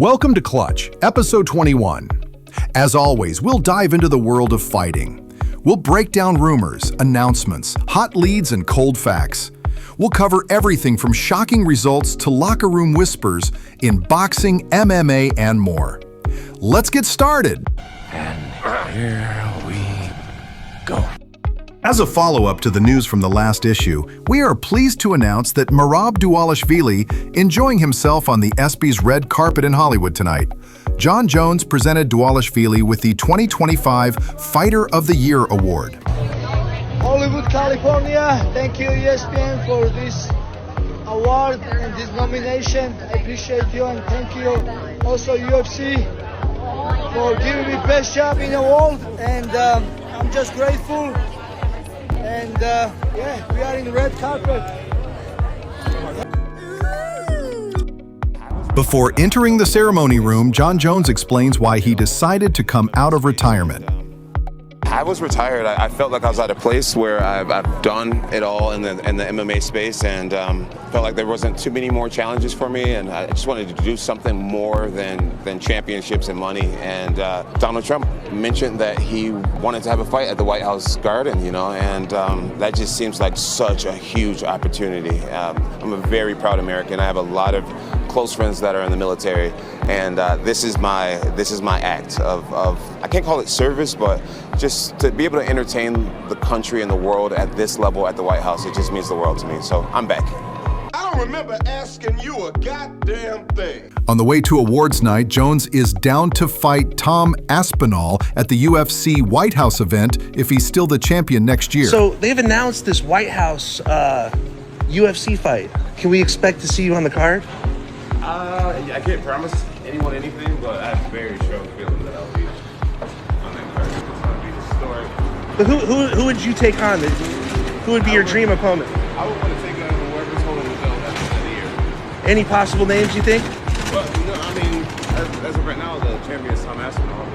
Welcome to Clutch, episode 21. As always, we'll dive into the world of fighting. We'll break down rumors, announcements, hot leads, and cold facts. We'll cover everything from shocking results to locker room whispers in boxing, MMA, and more. Let's get started. And here we go. As a follow-up to the news from the last issue, we are pleased to announce that Merab Dvalishvili enjoying himself on the ESPY's red carpet in Hollywood tonight. Jon Jones presented Dvalishvili with the 2025 Fighter of the Year award. Hollywood, California, thank you ESPN for this award and this nomination. I appreciate you, and thank you also UFC for giving me best job in the world, and I'm just grateful. And yeah, we are in the red carpet. Before entering the ceremony room, Jon Jones explains why he decided to come out of retirement. I was retired. I felt like I was at a place where I've done it all in the MMA space, and felt like there wasn't too many more challenges for me, and I just wanted to do something more than championships and money. And Donald Trump mentioned that he wanted to have a fight at the White House Garden, you know, and that just seems like such a huge opportunity. I'm a very proud American. I have a lot of close friends that are in the military, and this is my act of I can't call it service, but just to be able to entertain the country and the world at this level at the White House, it just means the world to me. So I'm back. I don't remember asking you a goddamn thing. On the way to awards night, Jones is down to fight Tom Aspinall at the UFC White House event if he's still the champion next year. So they've announced this White House UFC fight. Can we expect to see you on the card? I can't promise anyone anything, but I have a very strong feeling that I'll be on that card. It's going to be historic. But who would you take on? Who would be your dream opponent? I would want to take on whoever's holding the belt at the end of the year. Any possible names you think? Well, no, I mean, as of right now, the champion is Tom Aspinall.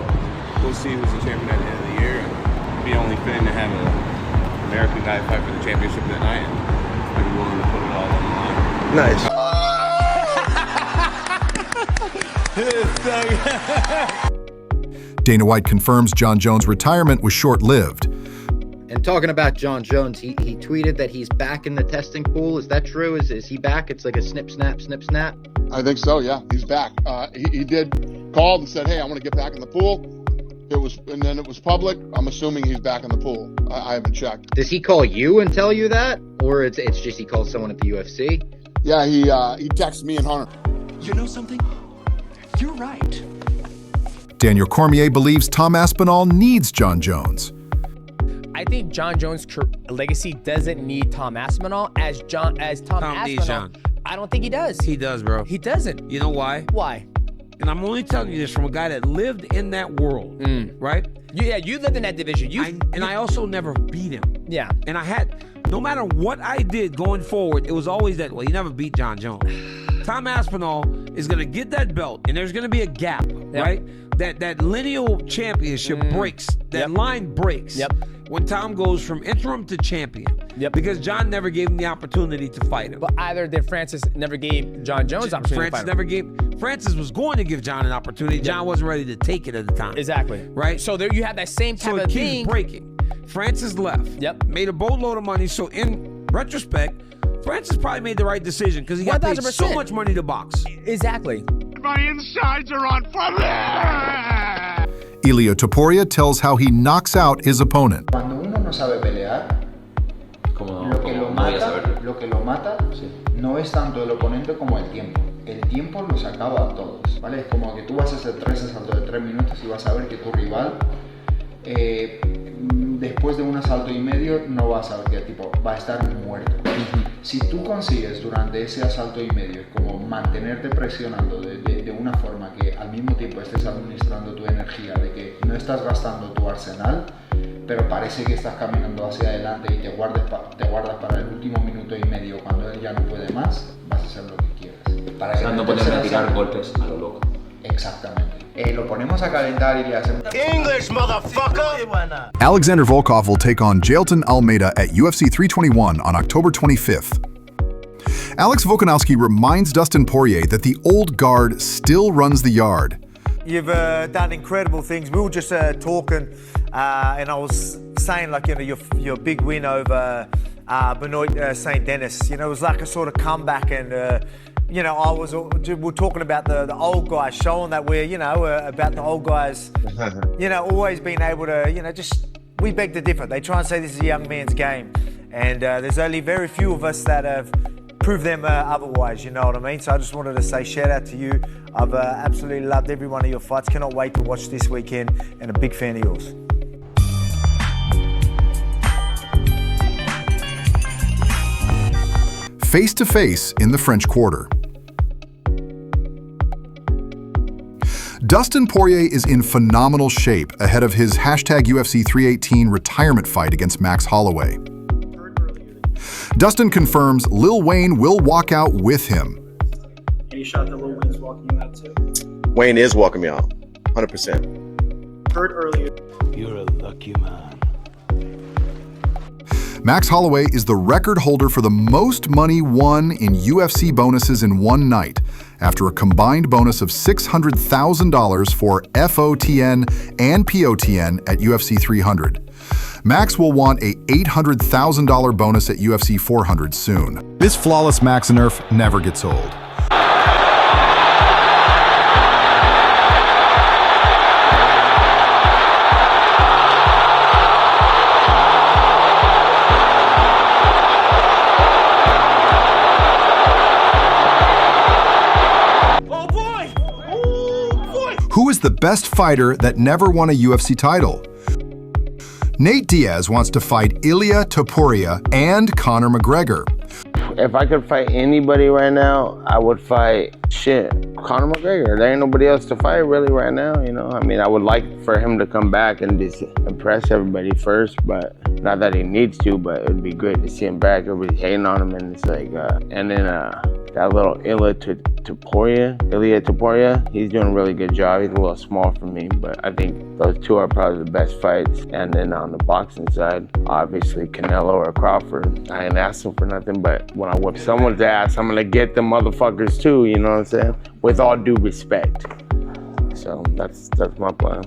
We'll see who's the champion at the end of the year. It'd be only fitting to have an American guy fight for the championship that night, and I'd be willing to put it all on the line. Nice. Dana White confirms Jon Jones' retirement was short-lived. And talking about Jon Jones, he tweeted that he's back in the testing pool. Is that true? Is he back? It's like a snip, snap, snip, snap? I think so, yeah. He's back. He did call and said, hey, I want to get back in the pool. And then it was public. I'm assuming he's back in the pool. I haven't checked. Does he call you and tell you that? Or it's just he calls someone at the UFC? Yeah, he texted me and Hunter. You know something? You're right. Daniel Cormier believes Tom Aspinall needs Jon Jones. I think Jon Jones' legacy doesn't need Tom Aspinall as Tom Aspinall. I don't think he does. He does, bro. He doesn't. You know why? Why? And I'm only telling you this from a guy that lived in that world, right? Yeah, you lived in that division. I also never beat him. Yeah. And I had, no matter what I did going forward, it was always that, well, you never beat Jon Jones. Tom Aspinall is going to get that belt, and there's going to be a gap, right? That lineal championship breaks. That line breaks. When Tom goes from interim to champion. Because Jon never gave him the opportunity to fight him. But either did Francis never gave Jon Jones the opportunity to fight him. Francis was going to give Jon an opportunity. Jon wasn't ready to take it at the time. Exactly. Right? So there you have that same type of thing. So it keeps breaking. Francis left. Made a boatload of money. So in retrospect, Francis probably made the right decision because he got paid so much money to box. Exactly. My insides are on fire. Ilia Topuria tells how he knocks out his opponent. Cuando uno no sabe pelear, lo que lo mata no es tanto el oponente como el tiempo. El tiempo los acaba a todos, ¿vale? Es como que tú vas a hacer 3 asaltos de 3 minutos y vas a ver que tu rival después de un asalto y medio no va a saber que tipo va a estar muerto. Si tú consigues durante ese asalto y medio como mantenerte presionando de una forma que al mismo tiempo estés administrando tu energía, de que no estás gastando tu arsenal, pero parece que estás caminando hacia adelante y te guardas para el último minuto y medio cuando él ya no puede más, vas a hacer lo que quieras. Para que no ponerme a tirar golpes a lo loco. Exactamente. Lo ponemos a calentar y le hacemos... English, motherfucker! Alexander Volkov will take on Jailton Almeida at UFC 321 on October 25th. Alex Volkanovski reminds Dustin Poirier that the old guard still runs the yard. You've done incredible things. We were just talking, and I was saying, like, you know, your big win over Benoit St. Denis, you know, it was like a sort of comeback, and you know, we're talking about the old guys, showing that we're, you know, about the old guys, you know, always being able to, you know, we beg to differ. They try and say this is a young man's game, and there's only very few of us that have proved them otherwise, you know what I mean? So I just wanted to say shout out to you. I've absolutely loved every one of your fights. Cannot wait to watch this weekend, and a big fan of yours. Face-to-face in the French Quarter. Dustin Poirier is in phenomenal shape ahead of his #UFC 318 retirement fight against Max Holloway. Dustin confirms Lil Wayne will walk out with him. Any shot that Lil Wayne's walking you out too? Wayne is walking me out, 100%. Heard earlier. You're a lucky man. Max Holloway is the record holder for the most money won in UFC bonuses in one night, after a combined bonus of $600,000 for FOTN and POTN at UFC 300. Max will want a $800,000 bonus at UFC 400 soon. This flawless Max nerf never gets old. Who is the best fighter that never won a UFC title? Nate Diaz wants to fight Ilia Topuria and Conor McGregor. If I could fight anybody right now, I would fight Conor McGregor. There ain't nobody else to fight really right now, you know? I mean, I would like for him to come back and just impress everybody first, but not that he needs to, but it would be great to see him back. Everybody's hating on him, and it's like, and then that little Ilia Topuria, he's doing a really good job. He's a little small for me, but I think those two are probably the best fights. And then on the boxing side, obviously Canelo or Crawford. I ain't asking for nothing, but when I whip someone's ass, I'm gonna get them motherfuckers too, you know what I'm saying? With all due respect. So that's my plan.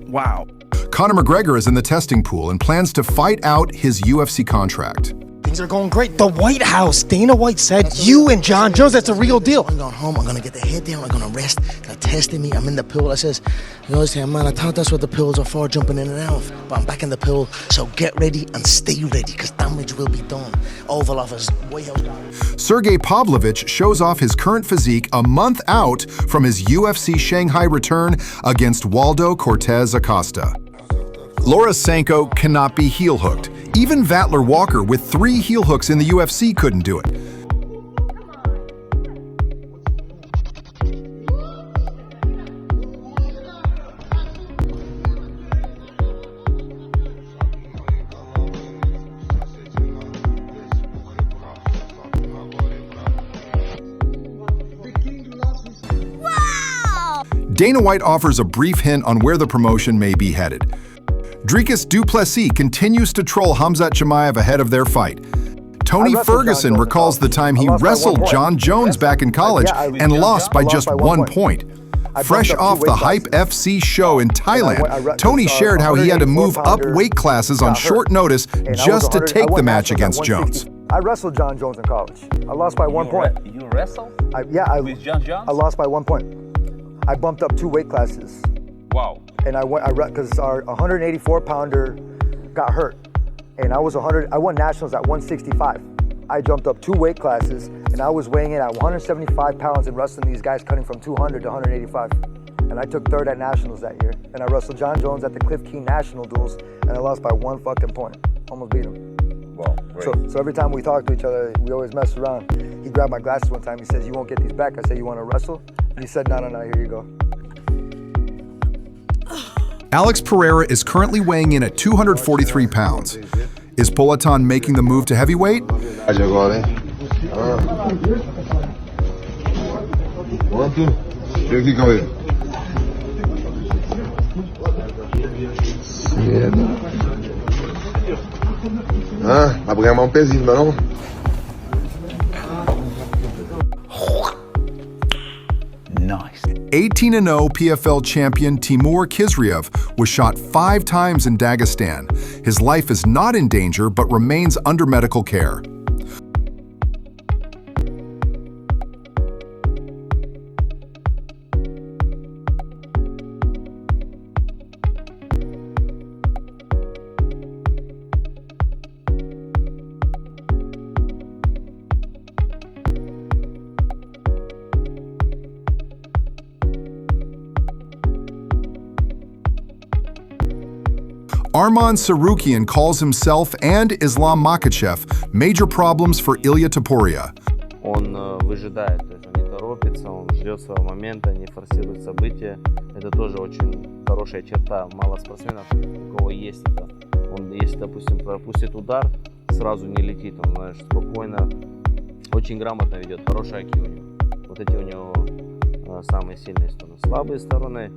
Wow. Conor McGregor is in the testing pool and plans to fight out his UFC contract. Things are going great. The White House, Dana White said, you and Jon Jones, that's a real deal. I'm going home, I'm going to get the head down, I'm going to rest. They're testing me, I'm in the pool. I says, you know, man, I thought that's what the pills are for, jumping in and out. But I'm back in the pool, so get ready and stay ready, because damage will be done. Oval Office, White House. Sergei Pavlovich shows off his current physique a month out from his UFC Shanghai return against Waldo Cortez Acosta. Laura Sanko cannot be heel hooked. Even Vatler Walker with 3 heel hooks in the UFC couldn't do it. Wow! Dana White offers a brief hint on where the promotion may be headed. Dricus du Plessis continues to troll Khamzat Chimaev ahead of their fight. Tony Ferguson recalls the time he wrestled Jon Jones back in college and lost by just 1 point. Fresh off the Hype FC show in Thailand, Tony shared how he had to move up weight classes on short notice just to take the match against Jones. I wrestled Jon Jones in college. I lost by 1 point. You wrestled? With Jon Jones? I lost by 1 point. I bumped up 2 weight classes. Wow. And I because our 184 pounder got hurt, and I won nationals at 165. I jumped up 2 weight classes, and I was weighing in at 175 pounds and wrestling these guys cutting from 200 to 185. And I took 3rd at nationals that year. And I wrestled Jon Jones at the Cliff Key National Duels, and I lost by 1 fucking point. Almost beat him. Wow, great. So every time we talk to each other, we always mess around. He grabbed my glasses one time. He says, "You won't get these back." I said, "You want to wrestle?" And he said, "No, here you go." Alex Pereira is currently weighing in at 243 pounds. Is Poatan making the move to heavyweight? Vai ganhar um pezinho, não? Nice. 18-0 PFL champion Timur Khizriev was shot 5 times in Dagestan. His life is not in danger but remains under medical care. Arman Tsarukyan calls himself and Islam Makhachev major problems for Ilia Topuria. Он выжидает, то есть он не торопится, он ждет своего момента, не форсирует события. Это тоже очень хорошая черта мало спортсменов, у кого есть это. Он, если, допустим, пропустит удар, сразу не летит, он, знаешь, спокойно, очень грамотно ведет, хороший IQ у него. Вот эти у него самые сильные стороны. Слабые стороны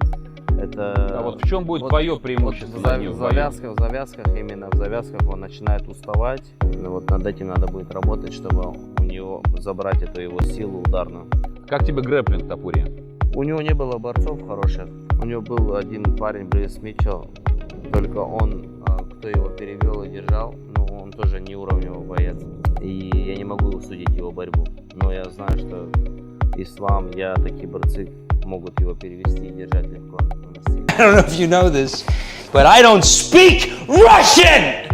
это... А вот в чем будет вот, твое преимущество? Вот в завязках он начинает уставать. Вот над этим надо будет работать, чтобы у него забрать эту его силу ударную. Как тебе грэпплинг, Топурия? У него не было борцов хороших. У него был один парень, Брис Митчелл. Только он, кто его перевел и держал, ну он тоже не уровневый боец. И я не могу судить его борьбу. Но я знаю, что Ислам, такие борцы могут его перевести и держать легко. I don't know if you know this, but I don't speak Russian!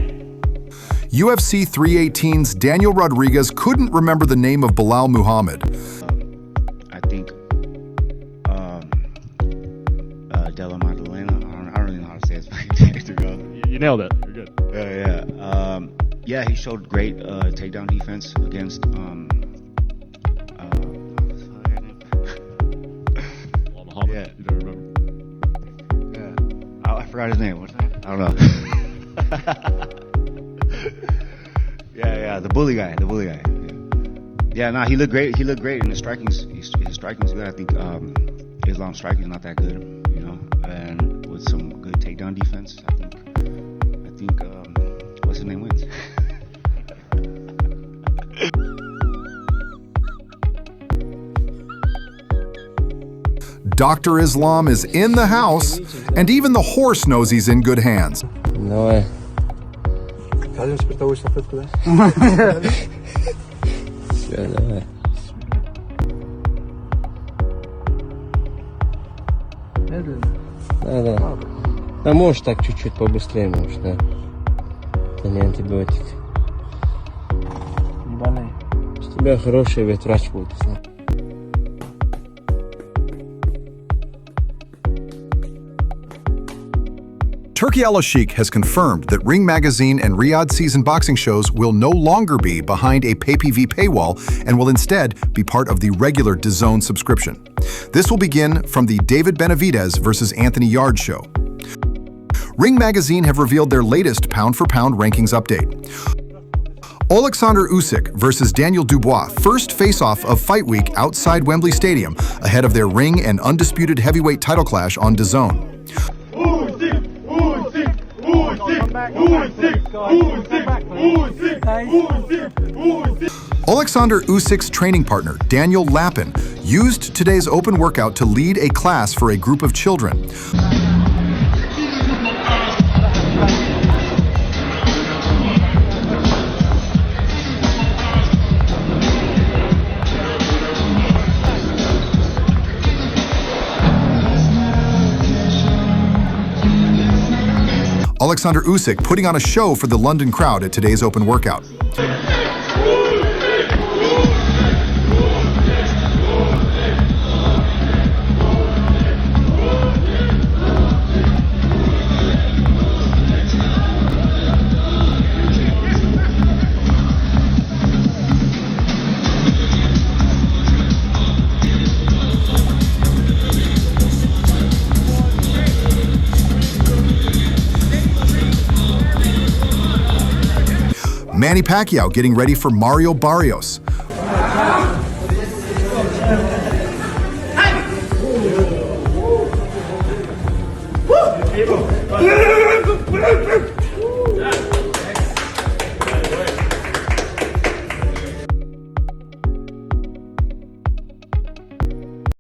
UFC 318's Daniel Rodriguez couldn't remember the name of Belal Muhammad. I think Della Maddalena. I don't really know how to say his name, to be honest. You nailed it. You're good. Yeah, he showed great takedown defense against Muhammad. Yeah. You don't remember? I forgot his name. What's that? I don't know. yeah, the bully guy. Yeah, he looked great. He looked great, and his striking's good. I think Islam's striking is not that good, you know. And with some good takedown defense, I think what's his name wins. Dr. Islam is in the house, and even the horse knows he's in good hands. Давай. Все, давай. Да. Да можешь так чуть-чуть побыстрее, можешь, да. Это не антибиотик. Не болей. С тебя хороший ветврач будет, знаешь. Turki Alalshikh has confirmed that Ring Magazine and Riyadh season boxing shows will no longer be behind a pay-per-view paywall and will instead be part of the regular DAZN subscription. This will begin from the David Benavidez versus Anthony Yarde show. Ring Magazine have revealed their latest pound-for-pound rankings update. Oleksandr Usyk versus Daniel Dubois, first face-off of Fight Week outside Wembley Stadium, ahead of their Ring and undisputed heavyweight title clash on DAZN. Oleksandr Usyk's training partner, Daniel Lapin, used today's open workout to lead a class for a group of children. Oleksandr Usyk putting on a show for the London crowd at today's open workout. Manny Pacquiao getting ready for Mario Barrios.